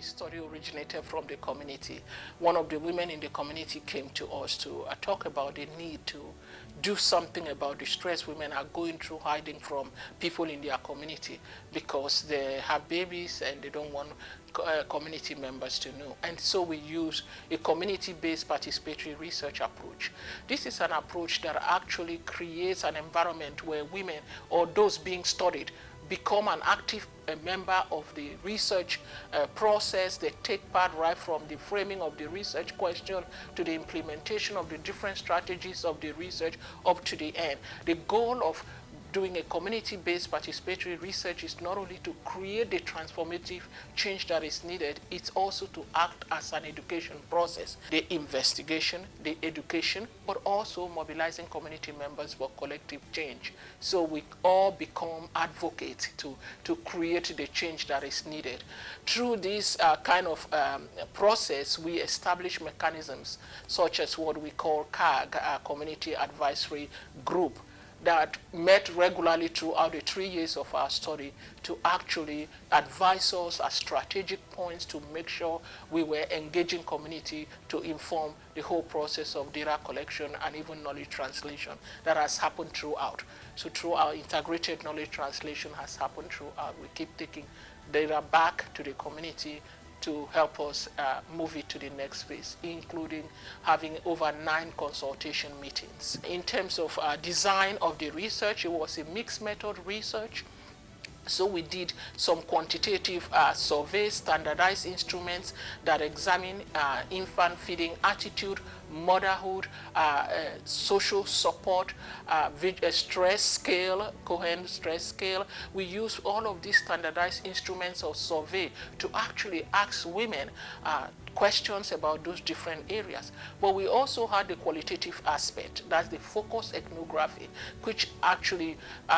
study originated from the community. One of the women in the community came to us to talk about the need to do something about the stress women are going through hiding from people in their community because they have babies and they don't want community members to know. And so we use a community-based participatory research approach. This is an approach that actually creates an environment where women or those being studied become an active member of the research process. They take part right from the framing of the research question to the implementation of the different strategies of the research up to the end. The goal of doing a community-based participatory research is not only to create the transformative change that is needed, it's also to act as an education process. The investigation, the education, but also mobilizing community members for collective change. So we all become advocates to create the change that is needed. Through this kind of process, we establish mechanisms such as what we call CAG, Community Advisory Group, that met regularly throughout the 3 years of our study to actually advise us at strategic points to make sure we were engaging community to inform the whole process of data collection and even knowledge translation that has happened throughout. So through our integrated knowledge translation has happened throughout. We keep taking data back to the community to help us move it to the next phase, including having over 9 consultation meetings. In terms of design of the research, it was a mixed method research. So we did some quantitative surveys, standardized instruments that examine infant feeding attitude, motherhood, social support, stress scale, Cohen stress scale. We use all of these standardized instruments of survey to actually ask women questions about those different areas. But we also had the qualitative aspect, that's the focus ethnography, which actually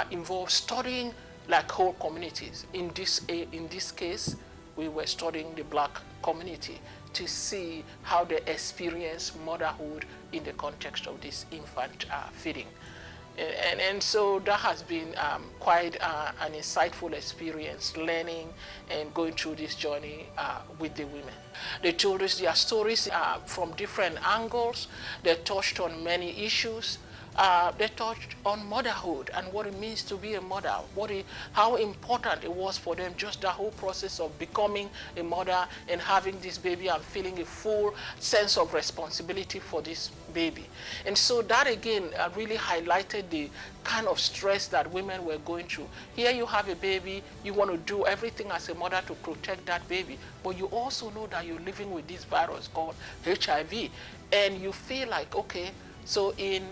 involves studying like whole communities. In this case, we were studying the Black community to see how they experience motherhood in the context of this infant feeding. And so that has been quite an insightful experience, learning and going through this journey with the women. They told us their stories from different angles. They touched on many issues. They touched on motherhood and what it means to be a mother, how important it was for them, just the whole process of becoming a mother and having this baby and feeling a full sense of responsibility for this baby. And so that again really highlighted the kind of stress that women were going through. Here you have a baby, you want to do everything as a mother to protect that baby, but you also know that you're living with this virus called HIV, and you feel like, okay, so in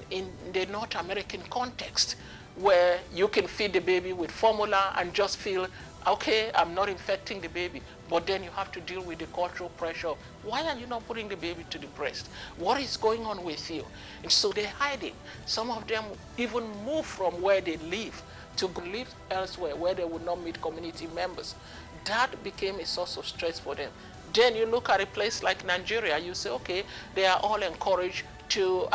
the North American context, where you can feed the baby with formula and just feel, okay, I'm not infecting the baby, but then you have to deal with the cultural pressure. Why are you not putting the baby to the breast? What is going on with you? And so they're hiding. Some of them even move from where they live to live elsewhere where they would not meet community members. That became a source of stress for them. Then you look at a place like Nigeria, you say, okay, they are all encouraged to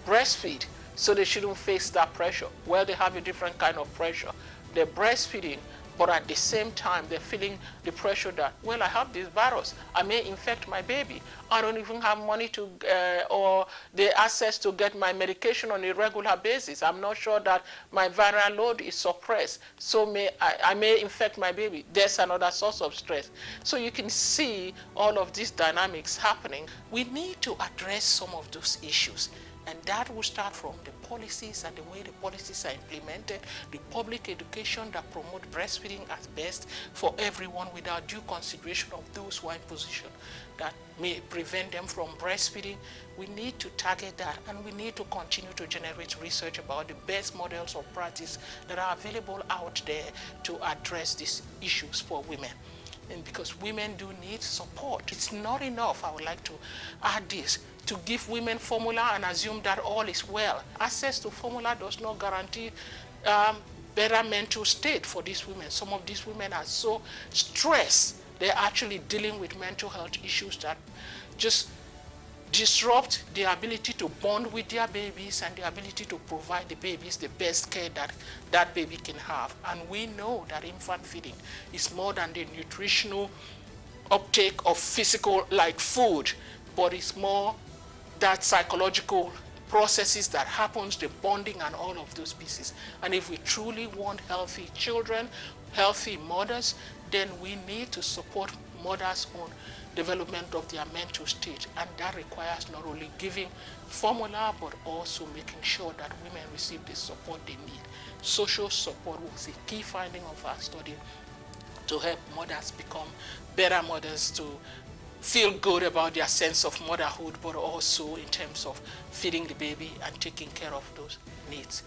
breastfeed, so they shouldn't face that pressure. Well, they have a different kind of pressure. They're breastfeeding, but at the same time, they're feeling the pressure that, well, I have this virus. I may infect my baby. I don't even have money to, or the access to get my medication on a regular basis. I'm not sure that my viral load is suppressed, so I may infect my baby. There's another source of stress. So you can see all of these dynamics happening. We need to address some of those issues. And that will start from the policies and the way the policies are implemented, the public education that promote breastfeeding as best for everyone without due consideration of those who are in position that may prevent them from breastfeeding. We need to target that, and we need to continue to generate research about the best models of practice that are available out there to address these issues for women. And because women do need support. It's not enough, I would like to add this, to give women formula and assume that all is well. Access to formula does not guarantee better mental state for these women. Some of these women are so stressed, they're actually dealing with mental health issues that just disrupt their ability to bond with their babies and the ability to provide the babies the best care that that baby can have. And we know that infant feeding is more than the nutritional uptake of physical like food, but it's more that psychological processes that happens, the bonding and all of those pieces. And if we truly want healthy children, healthy mothers, then we need to support mothers' own development of their mental state. And that requires not only giving formula, but also making sure that women receive the support they need. Social support was a key finding of our study to help mothers become better mothers, to feel good about their sense of motherhood, but also in terms of feeding the baby and taking care of those needs.